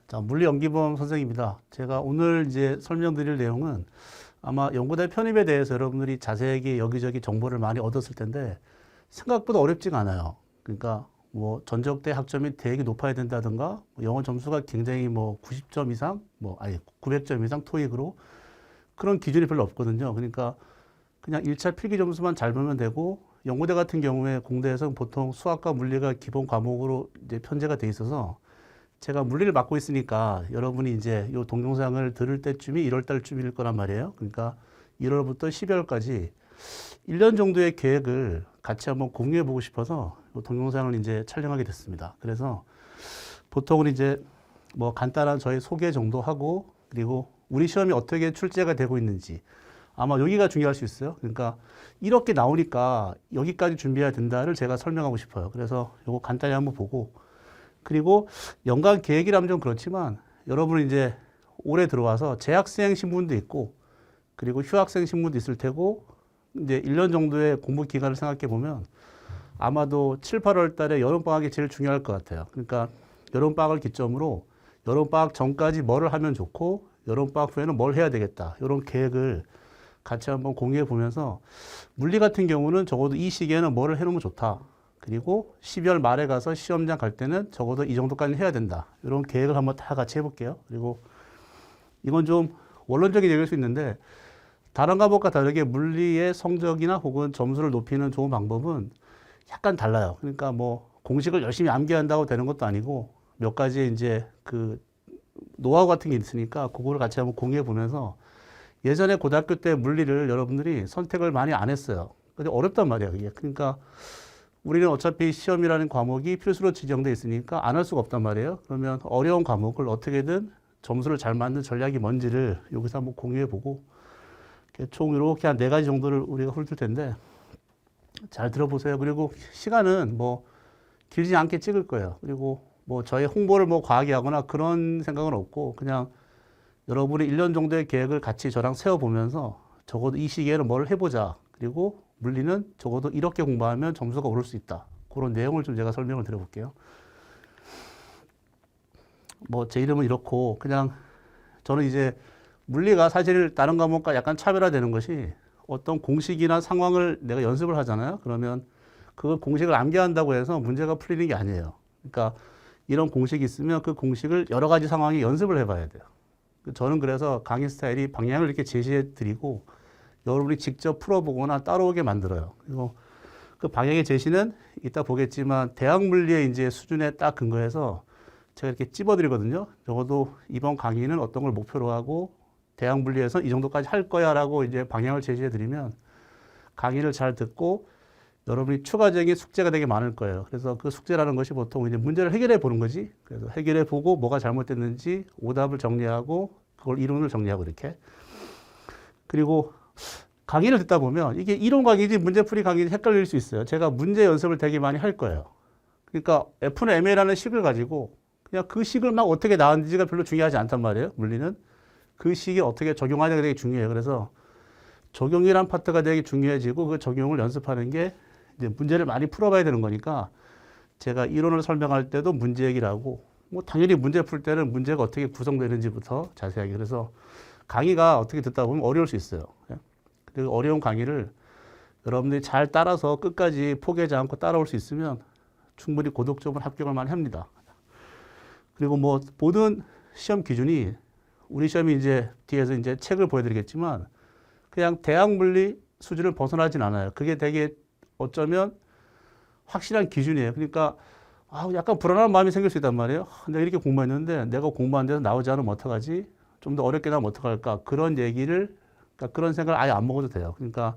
자, 물리연기범 선생입니다. 제가 오늘 이제 설명드릴 내용은 아마 연구대 편입에 대해서 여러분들이 자세하게 여기저기 정보를 많이 얻었을 텐데 생각보다 어렵지가 않아요. 그러니까 뭐 전적대 학점이 되게 높아야 된다든가 영어 점수가 굉장히 뭐 90점 이상, 900점 이상 토익으로 그런 기준이 별로 없거든요. 그러니까 그냥 1차 필기 점수만 잘 보면 되고 연구대 같은 경우에 공대에서 보통 수학과 물리가 기본 과목으로 이제 편제가 돼 있어서 제가 물리를 맡고 있으니까 여러분이 이제 이 동영상을 들을 때쯤이 1월 달쯤일 거란 말이에요. 그러니까 1월부터 12월까지 1년 정도의 계획을 같이 한번 공유해 보고 싶어서 이 동영상을 이제 촬영하게 됐습니다. 그래서 보통은 이제 뭐 간단한 저의 소개 정도 하고 그리고 우리 시험이 어떻게 출제가 되고 있는지 아마 여기가 중요할 수 있어요. 그러니까 이렇게 나오니까 여기까지 준비해야 된다를 제가 설명하고 싶어요. 그래서 이거 간단히 한번 보고 그리고 연간 계획이라면 좀 그렇지만 여러분은 이제 올해 들어와서 재학생 신분도 있고 그리고 휴학생 신분도 있을 테고 이제 1년 정도의 공부 기간을 생각해 보면 아마도 7, 8월 달에 여름방학이 제일 중요할 것 같아요. 그러니까 여름방학을 기점으로 여름방학 전까지 뭐를 하면 좋고 여름방학 후에는 뭘 해야 되겠다. 이런 계획을 같이 한번 공유해 보면서 물리 같은 경우는 적어도 이 시기에는 뭐를 해놓으면 좋다. 그리고 12월 말에 가서 시험장 갈 때는 적어도 이 정도까지 해야 된다. 이런 계획을 한번 다 같이 해볼게요. 그리고 이건 좀 원론적인 얘기일 수 있는데 다른 과목과 다르게 물리의 성적이나 혹은 점수를 높이는 좋은 방법은 약간 달라요. 그러니까 뭐 공식을 열심히 암기한다고 되는 것도 아니고 몇 가지 이제 그 노하우 같은 게 있으니까 그거를 같이 한번 공유해 보면서 예전에 고등학교 때 물리를 여러분들이 선택을 많이 안 했어요. 근데 어렵단 말이에요. 이게. 그러니까 우리는 어차피 시험이라는 과목이 필수로 지정돼 있으니까 안 할 수가 없단 말이에요. 그러면 어려운 과목을 어떻게든 점수를 잘 맞는 전략이 뭔지를 여기서 한번 공유해보고 총 이렇게 한 4가지 정도를 우리가 훑을 텐데 잘 들어보세요. 그리고 시간은 뭐 길지 않게 찍을 거예요. 그리고 뭐 저희 홍보를 뭐 과하게 하거나 그런 생각은 없고 그냥 여러분이 1년 정도의 계획을 같이 저랑 세워보면서 적어도 이 시기에는 뭘 해보자. 그리고 물리는 적어도 이렇게 공부하면 점수가 오를 수 있다. 그런 내용을 좀 제가 설명을 드려볼게요. 뭐 제 이름은 이렇고 그냥 저는 이제 물리가 사실 다른 과목과 약간 차별화되는 것이 어떤 공식이나 상황을 내가 연습을 하잖아요. 그러면 그 공식을 암기한다고 해서 문제가 풀리는 게 아니에요. 그러니까 이런 공식이 있으면 그 공식을 여러 가지 상황에 연습을 해봐야 돼요. 저는 그래서 강의 스타일이 방향을 이렇게 제시해 드리고 여러분이 직접 풀어보거나 따라오게 만들어요. 그리고 그 방향의 제시는 이따 보겠지만 대학 물리의 이제 수준에 딱 근거해서 제가 이렇게 찝어드리거든요. 적어도 이번 강의는 어떤 걸 목표로 하고 대학 물리에서 이 정도까지 할 거야라고 이제 방향을 제시해드리면 강의를 잘 듣고 여러분이 추가적인 숙제가 되게 많을 거예요. 그래서 그 숙제라는 것이 보통 이제 문제를 해결해 보는 거지. 그래서 해결해 보고 뭐가 잘못됐는지 오답을 정리하고 그걸 이론을 정리하고 이렇게. 그리고 강의를 듣다 보면 이게 이론 강의인지 문제풀이 강의인지 헷갈릴 수 있어요. 제가 문제 연습을 되게 많이 할 거예요. 그러니까 F는 MA라는 식을 가지고 그냥 그 식을 막 어떻게 나왔는지가 별로 중요하지 않단 말이에요. 물리는. 그 식이 어떻게 적용하냐가 되게 중요해요. 그래서 적용이란 파트가 되게 중요해지고 그 적용을 연습하는 게 이제 문제를 많이 풀어봐야 되는 거니까 제가 이론을 설명할 때도 문제 얘기를 하고 뭐 당연히 문제 풀 때는 문제가 어떻게 구성되는지부터 자세하게 그래서 강의가 어떻게 듣다 보면 어려울 수 있어요. 그리고 어려운 강의를 여러분들이 잘 따라서 끝까지 포기하지 않고 따라올 수 있으면 충분히 고득점을 합격을 많이 합니다. 그리고 뭐 모든 시험 기준이 우리 시험이 이제 뒤에서 이제 책을 보여드리겠지만 그냥 대학 물리 수준을 벗어나진 않아요. 그게 되게 어쩌면 확실한 기준이에요. 그러니까 약간 불안한 마음이 생길 수 있단 말이에요. 내가 이렇게 공부했는데 내가 공부한 데서 나오지 않으면 어떡하지? 좀 더 어렵게 나면 어떡할까? 그런 얘기를 그러니까 그런 생각을 아예 안 먹어도 돼요. 그러니까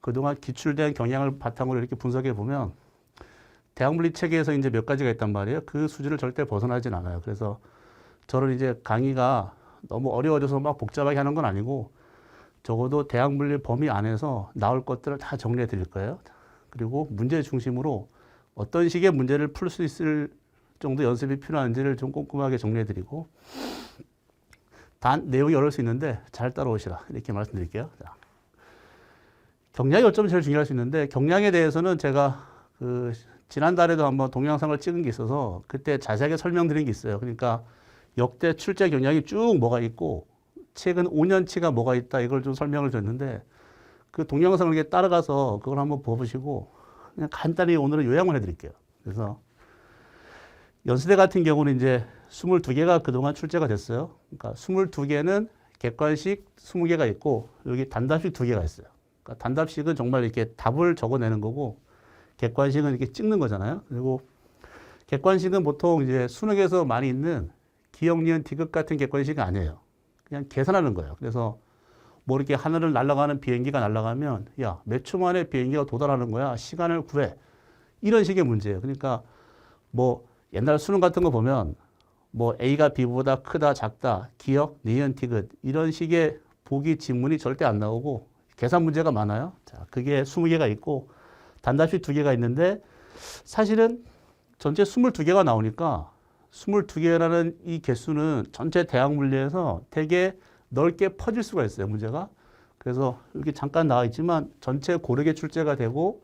그동안 기출된 경향을 바탕으로 이렇게 분석해 보면 대학 물리 체계에서 이제 몇 가지가 있단 말이에요. 그 수준을 절대 벗어나진 않아요. 그래서 저는 이제 강의가 너무 어려워져서 막 복잡하게 하는 건 아니고 적어도 대학 물리 범위 안에서 나올 것들을 다 정리해 드릴 거예요. 그리고 문제 중심으로 어떤 식의 문제를 풀 수 있을 정도 연습이 필요한지를 좀 꼼꼼하게 정리해 드리고 단 내용이 어려울 수 있는데 잘 따라오시라 이렇게 말씀드릴게요. 자, 경량이 어쩌면 제일 중요할 수 있는데 경량에 대해서는 제가 지난달에도 한번 동영상을 찍은 게 있어서 그때 자세하게 설명드린 게 있어요. 그러니까 역대 출제 경향이 쭉 뭐가 있고 최근 5년치가 뭐가 있다 이걸 좀 설명을 줬는데 그 동영상을 이렇게 따라가서 그걸 한번 보시고 그냥 간단히 오늘은 요약만 해드릴게요. 그래서 연세대 같은 경우는 이제 22개가 그동안 출제가 됐어요. 그러니까 22개는 객관식 20개가 있고 여기 단답식 2개가 있어요. 그러니까 단답식은 정말 이렇게 답을 적어내는 거고 객관식은 이렇게 찍는 거잖아요. 그리고 객관식은 보통 이제 수능에서 많이 있는 기억, 니은, 디귿 같은 객관식이 아니에요. 그냥 계산하는 거예요. 그래서 뭐 이렇게 하늘을 날아가는 비행기가 날아가면 야, 몇 초 만에 비행기가 도달하는 거야. 시간을 구해. 이런 식의 문제예요. 그러니까 뭐 옛날 수능 같은 거 보면 뭐 A가 B보다 크다, 작다, 기억, 니은, 디귿 이런 식의 보기 지문이 절대 안 나오고 계산 문제가 많아요. 자, 그게 20개가 있고 단답식 2개가 있는데 사실은 전체 22개가 나오니까 22개라는 이 개수는 전체 대학 물리에서 되게 넓게 퍼질 수가 있어요, 문제가. 그래서 여기 잠깐 나와 있지만 전체 고르게 출제가 되고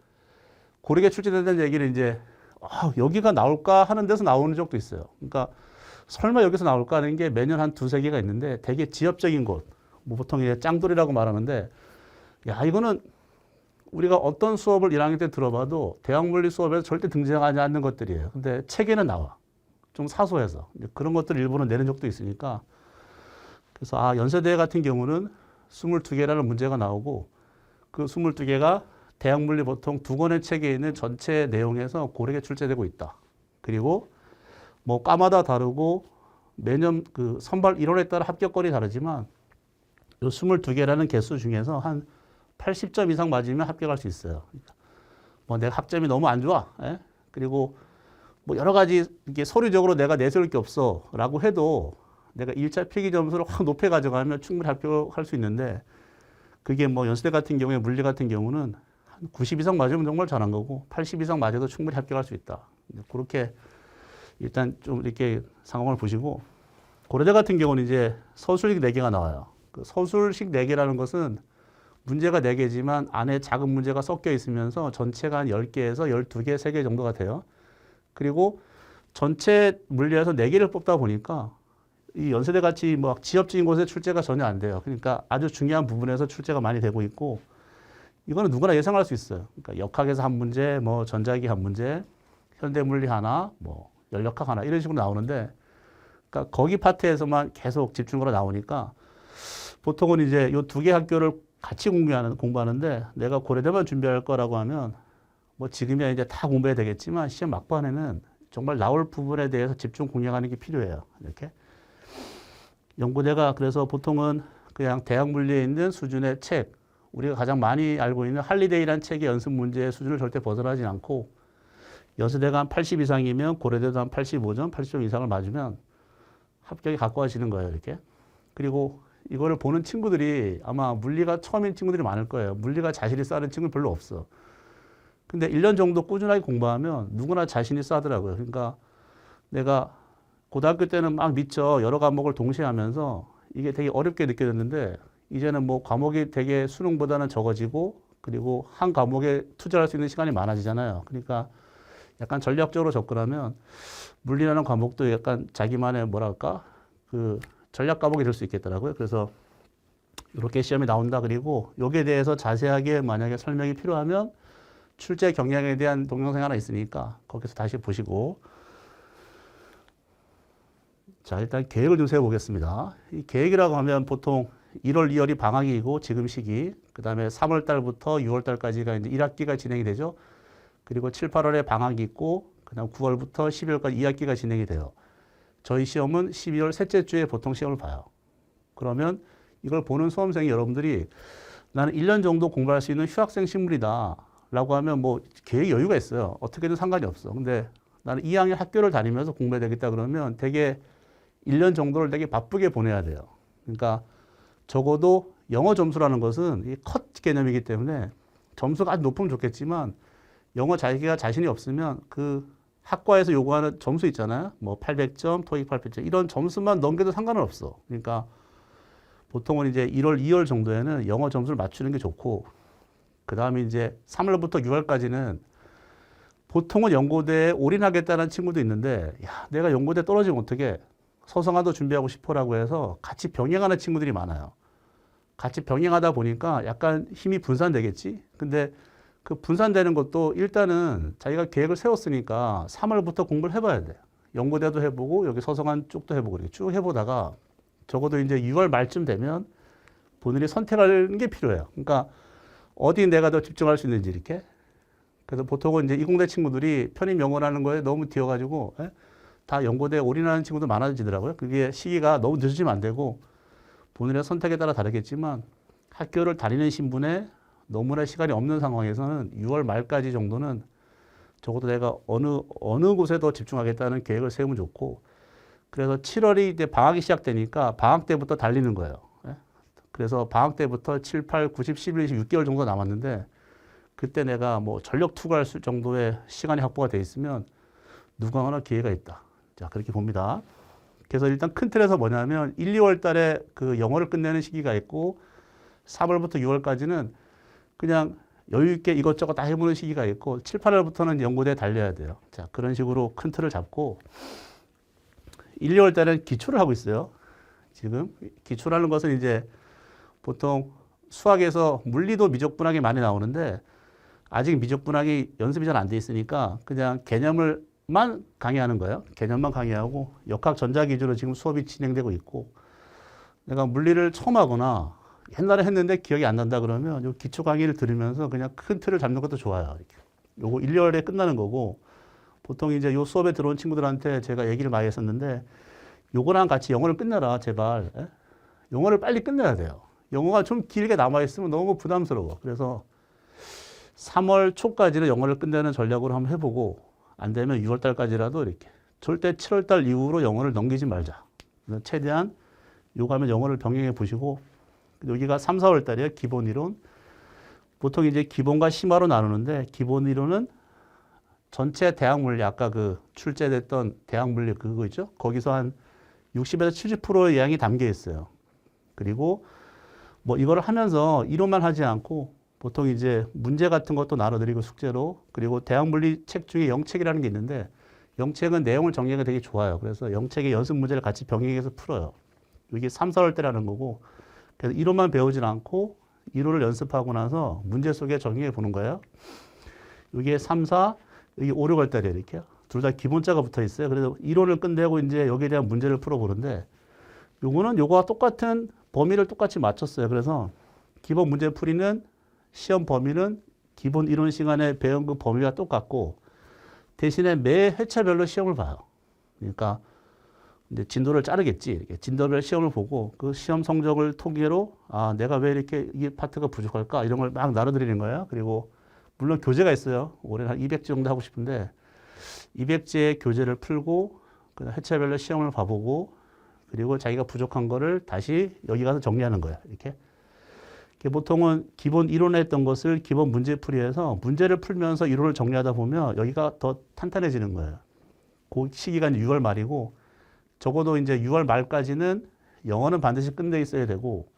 고르게 출제된다는 얘기는 이제 여기가 나올까 하는 데서 나오는 적도 있어요. 그러니까 설마 여기서 나올까 하는 게 매년 한 2-3개가 있는데 되게 지엽적인 곳, 뭐 보통 이제 짱돌이라고 말하는데 야, 이거는 우리가 어떤 수업을 1학년 때 들어봐도 대학 물리 수업에서 절대 등장하지 않는 것들이에요. 근데 책에는 나와. 좀 사소해서. 그런 것들 일부는 내는 적도 있으니까. 그래서 연세대 같은 경우는 22개라는 문제가 나오고 그 22개가 대학 물리 보통 2권의 책에 있는 전체 내용에서 고르게 출제되고 있다. 그리고 뭐 과마다 다르고 매년 그 선발 인원에 따라 합격권이 다르지만 이 22개라는 개수 중에서 한 80점 이상 맞으면 합격할 수 있어요. 뭐 내가 학점이 너무 안 좋아. 예? 그리고 뭐 여러 가지 이게 서류적으로 내가 내세울 게 없어 라고 해도 내가 1차 필기 점수를 확 높여 가져가면 충분히 합격할 수 있는데 그게 뭐 연세대 같은 경우에 물리 같은 경우는 한 90 이상 맞으면 정말 잘한 거고 80 이상 맞아도 충분히 합격할 수 있다. 그렇게 일단 좀 이렇게 상황을 보시고 고려대 같은 경우는 이제 서술식 4개가 나와요. 그 서술식 4개라는 것은 문제가 4개지만 안에 작은 문제가 섞여 있으면서 전체가 한 10개에서 12개, 3개 정도가 돼요. 그리고 전체 물리에서 4개를 뽑다 보니까 이 연세대 같이 뭐 지역적인 곳에 출제가 전혀 안 돼요. 그러니까 아주 중요한 부분에서 출제가 많이 되고 있고 이거는 누구나 예상할 수 있어요. 그러니까 역학에서 한 문제, 뭐 전자기 한 문제, 현대물리 하나, 뭐 연력학 하나 이런 식으로 나오는데 그러니까 거기 파트에서만 계속 집중으로 나오니까 보통은 이제 이 2개 학교를 같이 공부하는데 내가 고려대만 준비할 거라고 하면 뭐 지금이야 이제 다 공부해야 되겠지만 시험 막판에는 정말 나올 부분에 대해서 집중 공략하는 게 필요해요. 이렇게. 연구대가 그래서 보통은 그냥 대학 물리에 있는 수준의 책, 우리가 가장 많이 알고 있는 할리데이라는 책의 연습 문제의 수준을 절대 벗어나지 않고 연세대가 한 80 이상이면 고려대도 한 85점, 80점 이상을 맞으면 합격이 가까워지는 거예요. 이렇게. 그리고 이거를 보는 친구들이 아마 물리가 처음인 친구들이 많을 거예요. 물리가 자신이 쌓는 친구는 별로 없어. 근데 1년 정도 꾸준하게 공부하면 누구나 자신이 쌓더라고요. 그러니까 내가 고등학교 때는 막 미처 여러 과목을 동시에 하면서 이게 되게 어렵게 느껴졌는데 이제는 뭐 과목이 되게 수능보다는 적어지고 그리고 한 과목에 투자할 수 있는 시간이 많아지잖아요. 그러니까 약간 전략적으로 접근하면 물리라는 과목도 약간 자기만의 뭐랄까 그 전략 과목이 될 수 있겠더라고요. 그래서 이렇게 시험이 나온다. 그리고 여기에 대해서 자세하게 만약에 설명이 필요하면 출제 경향에 대한 동영상이 하나 있으니까 거기서 다시 보시고 자, 일단 계획을 좀 세워보겠습니다. 이 계획이라고 하면 보통 1월, 2월이 방학이고 지금 시기, 그 다음에 3월 달부터 6월 달까지가 이제 1학기가 진행이 되죠. 그리고 7, 8월에 방학이 있고, 그 다음 9월부터 12월까지 2학기가 진행이 돼요. 저희 시험은 12월 셋째 주에 보통 시험을 봐요. 그러면 이걸 보는 수험생이 여러분들이 나는 1년 정도 공부할 수 있는 휴학생 신분이다 라고 하면 뭐 계획 여유가 있어요. 어떻게든 상관이 없어. 근데 나는 2학년 학교를 다니면서 공부해야 되겠다 그러면 되게 1년 정도를 되게 바쁘게 보내야 돼요. 그러니까 적어도 영어 점수라는 것은 이 컷 개념이기 때문에 점수가 아주 높으면 좋겠지만 영어 자기가 자신이 없으면 그 학과에서 요구하는 점수 있잖아요. 뭐 800점, 토익 800점 이런 점수만 넘겨도 상관은 없어. 그러니까 보통은 이제 1월, 2월 정도에는 영어 점수를 맞추는 게 좋고 그 다음에 이제 3월부터 6월까지는 보통은 연고대에 올인하겠다는 친구도 있는데 야, 내가 연고대 떨어지면 어떡해. 서성한도 준비하고 싶어라고 해서 같이 병행하는 친구들이 많아요. 같이 병행하다 보니까 약간 힘이 분산되겠지? 근데 그 분산되는 것도 일단은 자기가 계획을 세웠으니까 3월부터 공부를 해봐야 돼. 연고대도 해보고 여기 서성한 쪽도 해보고 이렇게 쭉 해보다가 적어도 이제 6월 말쯤 되면 본인이 선택하는 게 필요해요. 그러니까 어디 내가 더 집중할 수 있는지 이렇게. 그래서 보통은 이제 이공대 친구들이 편입 연구하는 거에 너무 뛰어가지고 다 연고대에 올인하는 친구도 많아지더라고요. 그게 시기가 너무 늦어지면 안 되고 본인의 선택에 따라 다르겠지만 학교를 다니는 신분에 너무나 시간이 없는 상황에서는 6월 말까지 정도는 적어도 내가 어느 곳에 더 집중하겠다는 계획을 세우면 좋고 그래서 7월이 이제 방학이 시작되니까 방학 때부터 달리는 거예요. 그래서 방학 때부터 7, 8, 9, 10, 11, 20, 6개월 정도 남았는데 그때 내가 뭐 전력 투구할 정도의 시간이 확보가 돼 있으면 누가 하나 기회가 있다. 자, 그렇게 봅니다. 그래서 일단 큰 틀에서 뭐냐면 1, 2월 달에 그 영어를 끝내는 시기가 있고 3월부터 6월까지는 그냥 여유 있게 이것저것 다 해보는 시기가 있고 7, 8월부터는 연고대에 달려야 돼요. 자, 그런 식으로 큰 틀을 잡고 1, 2월 달에는 기초를 하고 있어요. 지금 기초라는 것은 이제 보통 수학에서 물리도 미적분학이 많이 나오는데 아직 미적분학이 연습이 잘 안 돼 있으니까 그냥 개념을만 강의하는 거예요. 개념만 강의하고 역학 전자 기준으로 지금 수업이 진행되고 있고 내가 물리를 처음 하거나 옛날에 했는데 기억이 안 난다 그러면 요 기초 강의를 들으면서 그냥 큰 틀을 잡는 것도 좋아요. 이렇게. 요거 1, 2월에 끝나는 거고 보통 이제 요 수업에 들어온 친구들한테 제가 얘기를 많이 했었는데 요거랑 같이 영어를 끝내라 제발. 영어를 빨리 끝내야 돼요. 영어가 좀 길게 남아있으면 너무 부담스러워. 그래서 3월 초까지는 영어를 끝내는 전략으로 한번 해보고 안 되면 6월 달까지라도 이렇게 절대 7월 달 이후로 영어를 넘기지 말자. 최대한 요거 하면 영어를 병행해 보시고 여기가 3, 4월 달이에요. 기본 이론. 보통 이제 기본과 심화로 나누는데 기본 이론은 전체 대학 물리 아까 그 출제됐던 대학 물리 그거 있죠? 거기서 한 60에서 70%의 양이 담겨 있어요. 그리고 뭐 이거를 하면서 이론만 하지 않고 보통 이제 문제 같은 것도 나눠드리고 숙제로 그리고 대학 물리 책 중에 영책이라는 게 있는데 영책은 내용을 정리하기가 되게 좋아요. 그래서 영책의 연습 문제를 같이 병행해서 풀어요. 이게 3, 4월 때라는 거고 그래서 이론만 배우진 않고 이론을 연습하고 나서 문제 속에 정리해 보는 거예요. 이게 3, 4, 여기 5, 6월 달에 이렇게 둘 다 기본자가 붙어 있어요. 그래서 이론을 끝내고 이제 여기에 대한 문제를 풀어보는데 요거는 요거와 똑같은 범위를 똑같이 맞췄어요. 그래서 기본 문제 풀이는 시험 범위는 기본 이론 시간에 배운 그 범위와 똑같고 대신에 매 회차별로 시험을 봐요. 그러니까 이제 진도를 자르겠지. 이렇게 진도별 시험을 보고 그 시험 성적을 통계로 아, 내가 왜 이렇게 이 파트가 부족할까? 이런 걸 막 나눠드리는 거예요. 그리고 물론 교재가 있어요. 올해 한 200지 정도 하고 싶은데 200지의 교재를 풀고 회차별로 시험을 봐보고 그리고 자기가 부족한 거를 다시 여기 가서 정리하는 거야. 이렇게. 보통은 기본 이론에 했던 것을 기본 문제 풀이해서 문제를 풀면서 이론을 정리하다 보면 여기가 더 탄탄해지는 거예요. 그 시기가 6월 말이고 적어도 이제 6월 말까지는 영어는 반드시 끝내 있어야 되고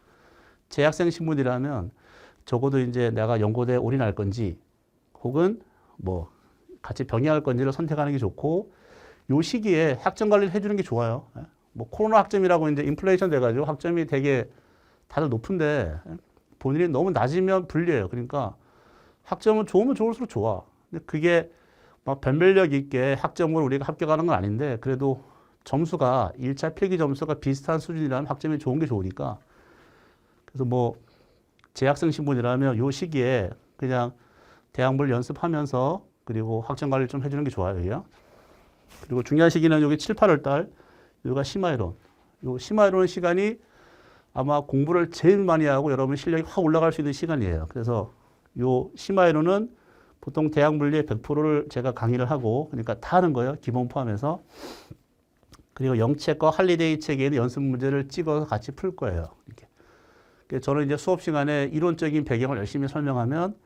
재학생 신분이라면 적어도 이제 내가 연고대에 올인할 건지 혹은 뭐 같이 병행할 건지를 선택하는 게 좋고 요 시기에 학점 관리를 해주는 게 좋아요. 뭐 코로나 학점이라고 이제 인플레이션 돼가지고 학점이 되게 다들 높은데 본인이 너무 낮으면 불리해요. 그러니까 학점은 좋으면 좋을수록 좋아. 근데 그게 막 변별력 있게 학점으로 우리가 합격하는 건 아닌데 그래도 점수가 1차 필기 점수가 비슷한 수준이라면 학점이 좋은 게 좋으니까 그래서 뭐 재학생 신분이라면 요 시기에 그냥 대학물 연습하면서 그리고 학점 관리를 좀 해주는 게 좋아요. 여기요. 그리고 중요한 시기는 여기 7, 8월 달 여기가 심화이론. 요 심화이론 시간이 아마 공부를 제일 많이 하고 여러분 실력이 확 올라갈 수 있는 시간이에요. 그래서 요 심화이론은 보통 대학 물리의 100%를 제가 강의를 하고 그러니까 다 하는 거예요. 기본 포함해서. 그리고 영책과 할리데이 책에는 연습 문제를 찍어서 같이 풀 거예요. 이렇게. 그래서 저는 이제 수업 시간에 이론적인 배경을 열심히 설명하면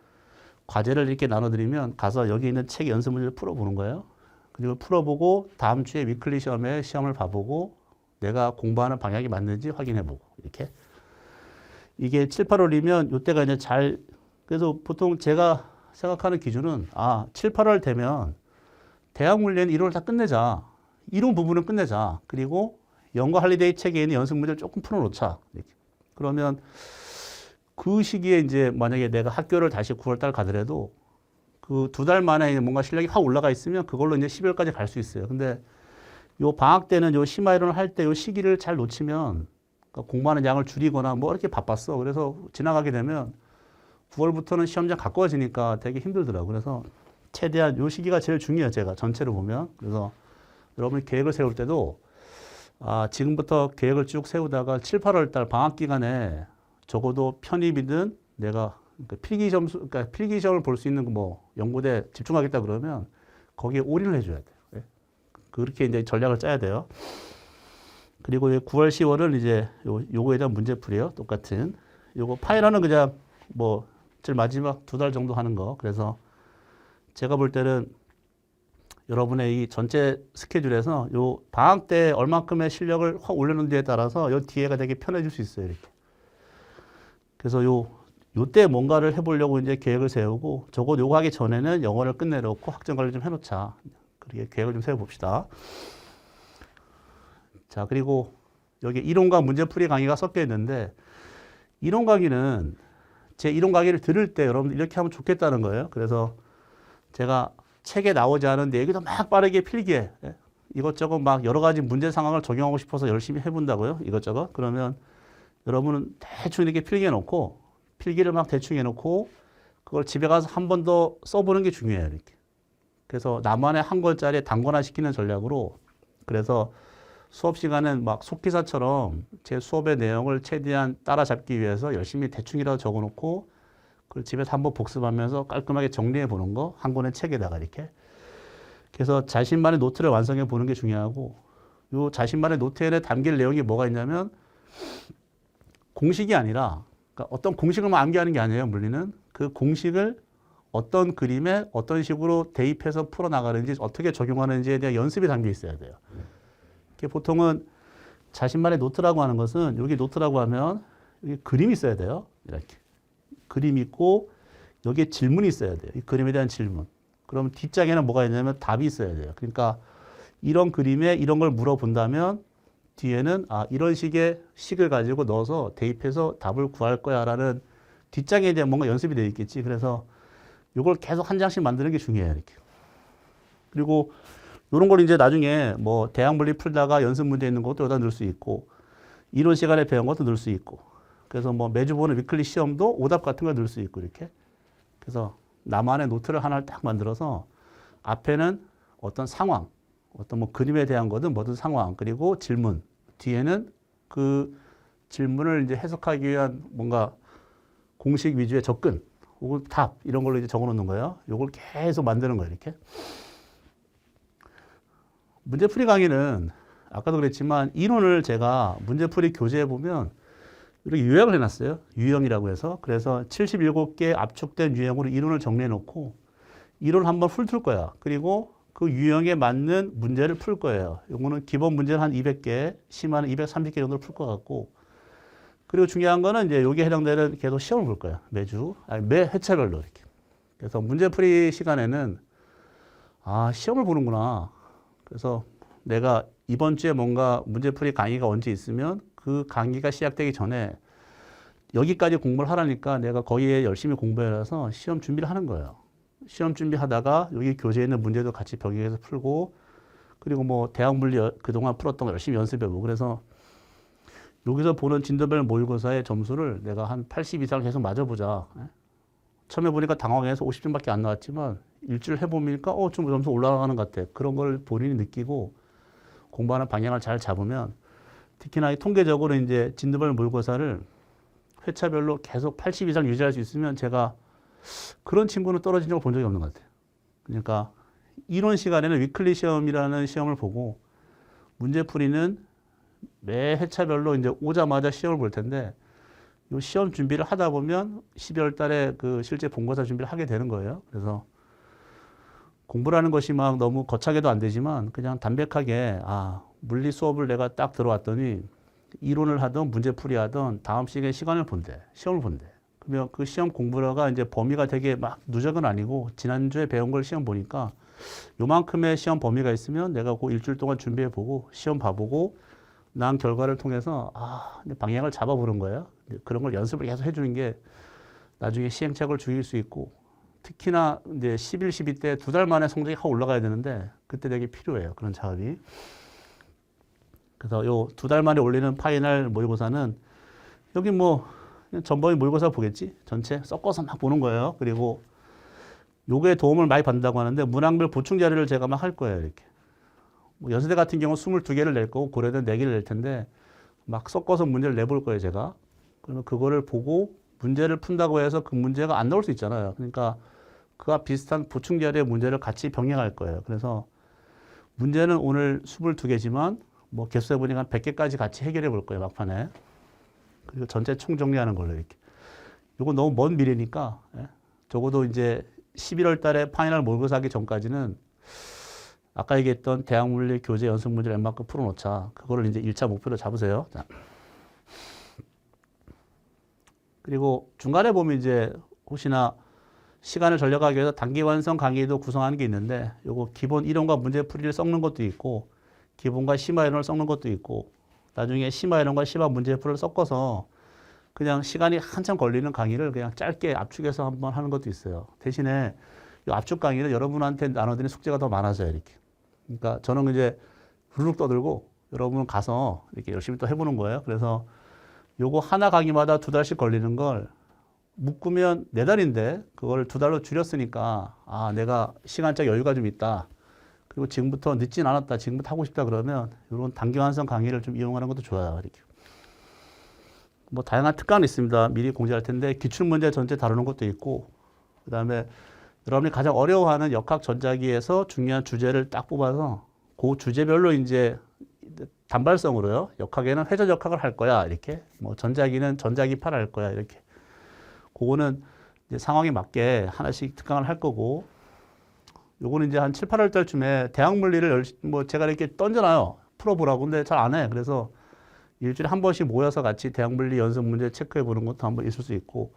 과제를 이렇게 나눠드리면 가서 여기 있는 책 연습 문제를 풀어보는 거예요. 그리고 풀어보고 다음 주에 위클리 시험에 시험을 봐보고 내가 공부하는 방향이 맞는지 확인해보고 이렇게. 이게 7, 8월이면 이때가 이제 잘 그래서 보통 제가 생각하는 기준은 7, 8월 되면 대학 물리는 이론을 다 끝내자. 이론 부분은 끝내자. 그리고 영과 할리데이 책에 있는 연습 문제를 조금 풀어놓자. 이렇게. 그러면 그 시기에 이제 만약에 내가 학교를 다시 9월 달 가더라도 그 2달 만에 뭔가 실력이 확 올라가 있으면 그걸로 이제 12월까지 갈 수 있어요. 근데 요 방학 때는 요 심화 이론을 할 때 요 시기를 잘 놓치면 그러니까 공부하는 양을 줄이거나 뭐 이렇게 바빴어. 그래서 지나가게 되면 9월부터는 시험장 가까워지니까 되게 힘들더라고요. 그래서 최대한 요 시기가 제일 중요해요. 제가 전체로 보면. 그래서 여러분이 계획을 세울 때도 지금부터 계획을 쭉 세우다가 7, 8월 달 방학 기간에 적어도 편입이든 내가 그러니까 필기 시험을 볼 수 있는 뭐 연구대 집중하겠다 그러면 거기에 올인을 해줘야 돼요. 예. 그렇게 이제 전략을 짜야 돼요. 그리고 9월, 10월은 이제 요거에 대한 문제풀이요. 똑같은. 요거 파일러는 그냥 뭐 제일 마지막 2달 정도 하는 거. 그래서 제가 볼 때는 여러분의 이 전체 스케줄에서 요 방학 때 얼만큼의 실력을 확 올려놓는지에 따라서 요 뒤에가 되게 편해질 수 있어요. 이렇게. 그래서 요때 뭔가를 해보려고 이제 계획을 세우고 적어도 요거 하기 전에는 영어를 끝내놓고 학점 관리 좀 해놓자. 그렇게 계획을 좀 세워봅시다. 자, 그리고 여기 이론과 문제풀이 강의가 섞여 있는데 이론 강의는 제 이론 강의를 들을 때 여러분들 이렇게 하면 좋겠다는 거예요. 그래서 제가 책에 나오지 않은 얘기도 막 빠르게 필기해. 이것저것 막 여러 가지 문제 상황을 적용하고 싶어서 열심히 해본다고요. 이것저것. 그러면 여러분은 대충 이렇게 필기해 놓고 필기를 막 대충 해놓고 그걸 집에 가서 한 번 더 써보는 게 중요해요. 이렇게. 그래서 나만의 한 권짜리 단권화 시키는 전략으로 그래서 수업 시간은 막 속기사처럼 제 수업의 내용을 최대한 따라잡기 위해서 열심히 대충이라도 적어놓고 그걸 집에서 한번 복습하면서 깔끔하게 정리해 보는 거 한 권의 책에다가 이렇게. 그래서 자신만의 노트를 완성해 보는 게 중요하고 요 자신만의 노트에 담길 내용이 뭐가 있냐면 공식이 아니라 그러니까 어떤 공식을만 암기하는 게 아니에요. 물리는 그 공식을 어떤 그림에 어떤 식으로 대입해서 풀어나가는지 어떻게 적용하는지에 대한 연습이 담겨 있어야 돼요. 보통은 자신만의 노트라고 하는 것은 여기 노트라고 하면 여기 그림이 있어야 돼요. 이렇게. 그림이 있고 여기에 질문이 있어야 돼요. 이 그림에 대한 질문. 그럼 뒷장에는 뭐가 있냐면 답이 있어야 돼요. 그러니까 이런 그림에 이런 걸 물어본다면 뒤에는 이런 식의 식을 가지고 넣어서 대입해서 답을 구할 거야 라는 뒷장에 대한 뭔가 연습이 되어 있겠지. 그래서 이걸 계속 한 장씩 만드는 게 중요해요. 이렇게. 그리고 이런 걸 이제 나중에 뭐 대학 물리 풀다가 연습 문제 있는 것도 여기다 넣을 수 있고 이론 시간에 배운 것도 넣을 수 있고 그래서 뭐 매주 보는 위클리 시험도 오답 같은 거 넣을 수 있고 이렇게. 그래서 나만의 노트를 하나를 딱 만들어서 앞에는 어떤 상황, 어떤 뭐 그림에 대한 거든 뭐든 상황, 그리고 질문. 뒤에는 그 질문을 이제 해석하기 위한 뭔가 공식 위주의 접근, 혹은 답, 이런 걸로 이제 적어 놓는 거예요. 이걸 계속 만드는 거예요, 이렇게. 문제풀이 강의는 아까도 그랬지만 이론을 제가 문제풀이 교재에 보면 이렇게 요약을 해놨어요. 유형이라고 해서. 그래서 77개 압축된 유형으로 이론을 정리해 놓고 이론을 한번 훑을 거야. 그리고 그 유형에 맞는 문제를 풀 거예요. 이거는 기본 문제는 한 200개, 심화는 230개 정도를 풀 것 같고 그리고 중요한 거는 이제 여기에 해당되는 계속 시험을 볼 거예요. 매주, 매 회차별로 이렇게. 그래서 문제풀이 시간에는 시험을 보는구나. 그래서 내가 이번 주에 뭔가 문제풀이 강의가 언제 있으면 그 강의가 시작되기 전에 여기까지 공부를 하라니까 내가 거기에 열심히 공부해서 시험 준비를 하는 거예요. 시험 준비하다가 여기 교재에 있는 문제도 같이 병행해서 풀고 그리고 뭐 대학 물리 그동안 풀었던 거 열심히 연습해보고 그래서 여기서 보는 진도별 모의고사의 점수를 내가 한 80 이상 계속 맞아보자. 처음에 보니까 당황해서 50점밖에 안 나왔지만 일주일 해보니까 좀 점수 올라가는 것 같아. 그런 걸 본인이 느끼고 공부하는 방향을 잘 잡으면 특히나 통계적으로 이제 진도별 모의고사를 회차별로 계속 80 이상 유지할 수 있으면 제가 그런 친구는 떨어진 적을 본 적이 없는 것 같아요. 그러니까 이론 시간에는 위클리 시험이라는 시험을 보고 문제풀이는 매 회차별로 이제 오자마자 시험을 볼 텐데 이 시험 준비를 하다 보면 12월 달에 그 실제 본고사 준비를 하게 되는 거예요. 그래서 공부라는 것이 막 너무 거창해도 안 되지만 그냥 담백하게 물리 수업을 내가 딱 들어왔더니 이론을 하든 문제풀이 하든 다음 시간에 시간을 본대. 시험을 본대. 그러면 그 시험 공부가 이제 범위가 되게 막 누적은 아니고 지난주에 배운 걸 시험 보니까 요만큼의 시험 범위가 있으면 내가 그 일주일 동안 준비해보고 시험 봐보고 난 결과를 통해서 방향을 잡아보는 거예요. 그런 걸 연습을 계속 해주는 게 나중에 시행착오를 줄일 수 있고, 특히나 이제 11, 12 때 2달 만에 성적이 확 올라가야 되는데 그때 되게 필요해요. 그런 작업이. 그래서 요 2달 만에 올리는 파이널 모의고사는 여기 뭐 전범위 모의고사 보겠지? 전체 섞어서 막 보는 거예요. 그리고 요거에 도움을 많이 받는다고 하는데 문항별 보충 자료를 제가 막 할 거예요. 이렇게. 뭐 연세대 같은 경우 22개를 낼 거고 고려대는 4개를 낼 텐데 막 섞어서 문제를 내볼 거예요, 제가. 그러면 그거를 보고 문제를 푼다고 해서 그 문제가 안 나올 수 있잖아요. 그러니까 그와 비슷한 보충 자료의 문제를 같이 병행할 거예요. 그래서 문제는 오늘 22개지만 뭐 개수해 보니까 한 100개까지 같이 해결해 볼 거예요, 막판에. 그리고 전체 총 정리하는 걸로 이렇게. 이거 너무 먼 미래니까 적어도 이제 11월 달에 파이널 모의고사 하기 전까지는 아까 얘기했던 대학물리 교재 연습 문제를 웬만큼 풀어놓자. 그거를 이제 1차 목표로 잡으세요. 자. 그리고 중간에 보면 이제 혹시나 시간을 절약하기 위해서 단기 완성 강의도 구성하는 게 있는데 요거 기본 이론과 문제 풀이를 섞는 것도 있고 기본과 심화 이론을 섞는 것도 있고 나중에 심화 이론과 심화 문제 풀이를 섞어서 그냥 시간이 한참 걸리는 강의를 그냥 짧게 압축해서 한번 하는 것도 있어요. 대신에 이 압축 강의는 여러분한테 나눠드리는 숙제가 더 많아져요, 이렇게. 그러니까 저는 이제 훌룩 떠들고 여러분 가서 이렇게 열심히 또 해보는 거예요. 그래서 요거 하나 강의마다 2달씩 걸리는 걸 묶으면 4달인데 그걸 2달로 줄였으니까 내가 시간적 여유가 좀 있다. 그리고 지금부터 늦진 않았다. 지금부터 하고 싶다 그러면 이런 단기 완성 강의를 좀 이용하는 것도 좋아요. 이렇게. 뭐 다양한 특강이 있습니다. 미리 공지할 텐데 기출문제 전체 다루는 것도 있고 그다음에 여러분이 가장 어려워하는 역학 전자기에서 중요한 주제를 딱 뽑아서 그 주제별로 이제 단발성으로요. 역학에는 회전 역학을 할 거야. 이렇게. 뭐 전자기는 전자기파를 할 거야. 이렇게. 그거는 이제 상황에 맞게 하나씩 특강을 할 거고 요거는 이제 한 7, 8월 달쯤에 대학 물리를 뭐 제가 이렇게 던져놔요. 풀어보라고. 근데 잘 안 해. 그래서 일주일에 한 번씩 모여서 같이 대학 물리 연습 문제 체크해 보는 것도 한번 있을 수 있고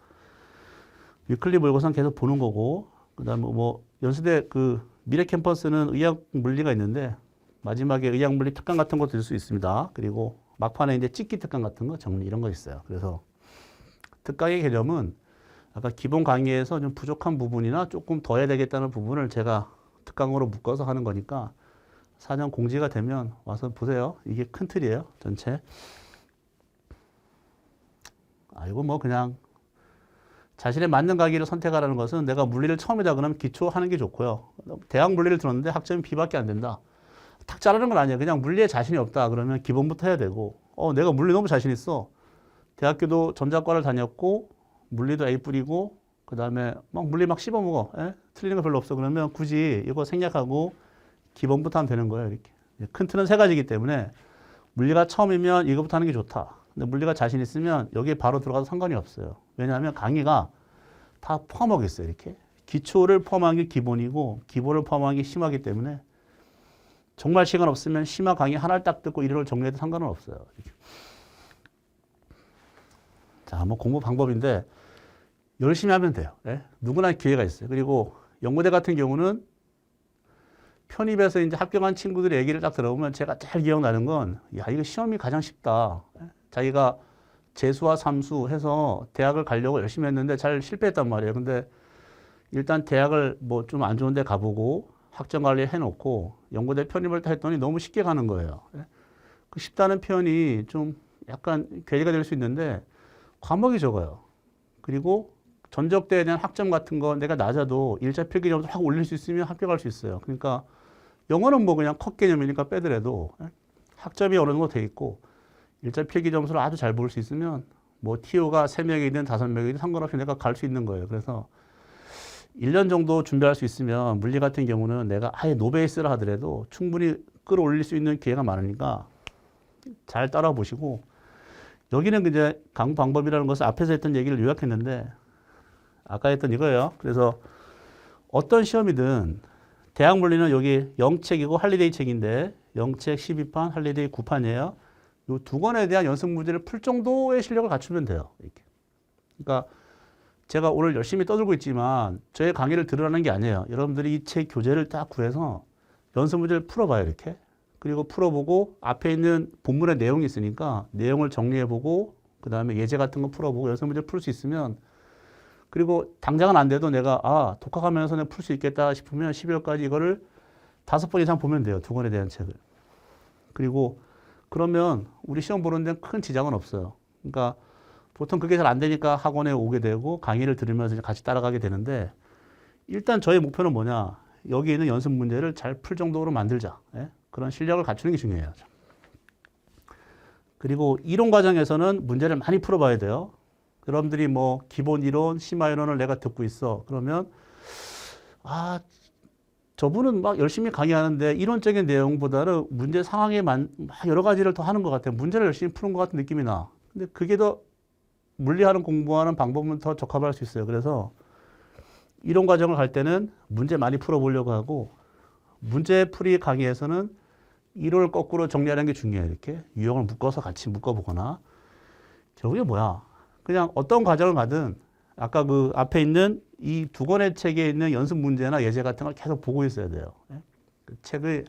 위클리 모의고사는 계속 보는 거고 그다음에 뭐 연세대 그 미래 캠퍼스는 의학 물리가 있는데 마지막에 의학 물리 특강 같은 것도 될 수 있습니다. 그리고 막판에 이제 찍기 특강 같은 거 정리 이런 거 있어요. 그래서 특강의 개념은 아까 기본 강의에서 좀 부족한 부분이나 조금 더 해야 되겠다는 부분을 제가 특강으로 묶어서 하는 거니까 사전 공지가 되면 와서 보세요. 이게 큰 틀이에요. 전체. 이거 뭐 그냥 자신에 맞는 강의를 선택하라는 것은 내가 물리를 처음이다 그러면 기초하는 게 좋고요. 대학 물리를 들었는데 학점이 B밖에 안 된다. 탁 자르는 건 아니에요. 그냥 물리에 자신이 없다 그러면 기본부터 해야 되고 내가 물리 너무 자신 있어. 대학교도 전자과를 다녔고 물리도 A 뿌리고 그다음에 막 물리 막 씹어먹어. 틀리는 거 별로 없어. 그러면 굳이 이거 생략하고 기본부터 하면 되는 거예요. 이렇게. 큰 틀은 3가지이기 때문에 물리가 처음이면 이거부터 하는 게 좋다. 근데 물리가 자신 있으면 여기에 바로 들어가도 상관이 없어요. 왜냐하면 강의가 다 포함하고 있어요. 이렇게. 기초를 포함한 게 기본이고 기본을 포함한 게 심화이기 때문에 정말 시간 없으면 심화 강의 하나를 딱 듣고 이론을 정리해도 상관은 없어요. 이렇게. 자, 뭐 공부 방법인데 열심히 하면 돼요. 누구나 기회가 있어요. 그리고 연고대 같은 경우는 편입해서 이제 합격한 친구들의 얘기를 딱 들어보면 제가 잘 기억나는 건, 이거 시험이 가장 쉽다. 자기가 재수와 삼수 해서 대학을 가려고 열심히 했는데 잘 실패했단 말이에요. 근데 일단 대학을 뭐 좀 안 좋은 데 가보고 학점 관리 해놓고 연고대 편입을 다 했더니 너무 쉽게 가는 거예요. 그 쉽다는 표현이 좀 약간 괴리가 될 수 있는데 과목이 적어요. 그리고 전적대에 대한 학점 같은 거 내가 낮아도 1차 필기 점수를 확 올릴 수 있으면 합격할 수 있어요. 그러니까 영어는 뭐 그냥 컷 개념이니까 빼더라도 학점이 어느 정도 돼 있고 1차 필기 점수를 아주 잘 볼 수 있으면 뭐 TO가 3명이든 5명이든 상관없이 내가 갈 수 있는 거예요. 그래서 1년 정도 준비할 수 있으면 물리 같은 경우는 내가 아예 노베이스를 하더라도 충분히 끌어올릴 수 있는 기회가 많으니까 잘 따라 보시고 여기는 이제 강구 방법이라는 것을 앞에서 했던 얘기를 요약했는데 아까 했던 이거예요. 그래서 어떤 시험이든 대학 물리는 여기 0책이고 할리데이 책인데 0책 12판, 할리데이 9판이에요. 이 2권에 대한 연습 문제를 풀 정도의 실력을 갖추면 돼요. 이렇게. 그러니까 제가 오늘 열심히 떠들고 있지만 저의 강의를 들으라는 게 아니에요. 여러분들이 이 책 교재를 딱 구해서 연습 문제를 풀어봐요. 이렇게. 그리고 풀어보고 앞에 있는 본문의 내용이 있으니까 내용을 정리해보고 그 다음에 예제 같은 거 풀어보고 연습 문제 풀 수 있으면 그리고 당장은 안 돼도 내가 독학하면서 내가 풀 수 있겠다 싶으면 12월까지 이거를 5번 이상 보면 돼요. 두 권에 대한 책을. 그리고 그러면 우리 시험 보는 데는 큰 지장은 없어요. 그러니까 보통 그게 잘 안 되니까 학원에 오게 되고 강의를 들으면서 같이 따라가게 되는데 일단 저희 목표는 뭐냐. 여기 있는 연습 문제를 잘 풀 정도로 만들자. 예? 그런 실력을 갖추는 게 중요해요. 그리고 이론 과정에서는 문제를 많이 풀어봐야 돼요. 여러분들이 뭐 기본 이론, 심화 이론을 내가 듣고 있어. 그러면 저분은 막 열심히 강의하는데 이론적인 내용보다는 문제 상황에 막 여러 가지를 더 하는 것 같아요. 문제를 열심히 푸는 것 같은 느낌이 나. 근데 그게 더 물리하는 공부하는 방법은 더 적합할 수 있어요. 그래서 이론 과정을 갈 때는 문제 많이 풀어보려고 하고 문제풀이 강의에서는 이론을 거꾸로 정리하는 게 중요해요. 이렇게 유형을 묶어서 같이 묶어보거나 결국에 뭐야? 그냥 어떤 과정을 가든 아까 그 앞에 있는 이 두 권의 책에 있는 연습 문제나 예제 같은 걸 계속 보고 있어야 돼요. 그 책을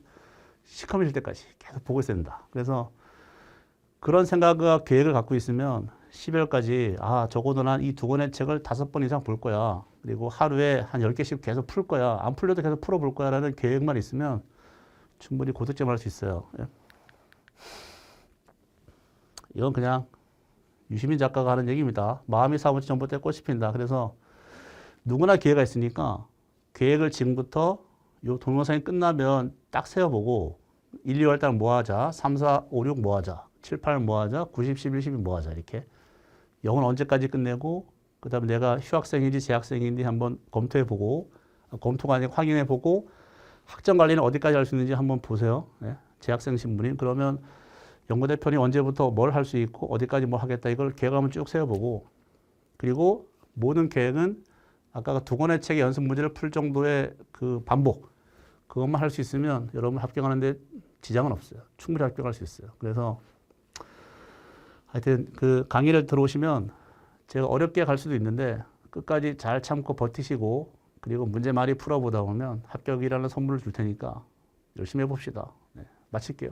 시커매질 때까지 계속 보고 있어야 된다. 그래서 그런 생각과 계획을 갖고 있으면 12월까지 적어도 난 이 두 권의 책을 5번 이상 볼 거야. 그리고 하루에 한 10개씩 계속 풀 거야. 안 풀려도 계속 풀어볼 거야 라는 계획만 있으면 충분히 고득점 할 수 있어요. 이건 그냥 유시민 작가가 하는 얘기입니다. 마음이 사무치 전봇대 꽃이 핀다. 그래서 누구나 기회가 있으니까 계획을 지금부터 요 동영상이 끝나면 딱 세워보고 1, 2월 달 뭐 하자, 3, 4, 5, 6 뭐 하자, 7, 8 뭐 하자, 9, 10, 11, 12 뭐 하자 이렇게 영어는 언제까지 끝내고 그 다음에 내가 휴학생인지 재학생인지 한번 검토해보고 검토가 아니고 확인해보고 학점 관리는 어디까지 할 수 있는지 한번 보세요. 재학생 신분이 그러면 연구대표님 언제부터 뭘 할 수 있고 어디까지 뭘 하겠다 이걸 계획을 한번 쭉 세워보고 그리고 모든 계획은 아까 두 권의 책의 연습 문제를 풀 정도의 그 반복 그것만 할 수 있으면 여러분 합격하는데 지장은 없어요. 충분히 합격할 수 있어요. 그래서 하여튼 그 강의를 들어오시면 제가 어렵게 갈 수도 있는데 끝까지 잘 참고 버티시고 그리고 문제 많이 풀어보다 보면 합격이라는 선물을 줄 테니까 열심히 해봅시다. 마칠게요.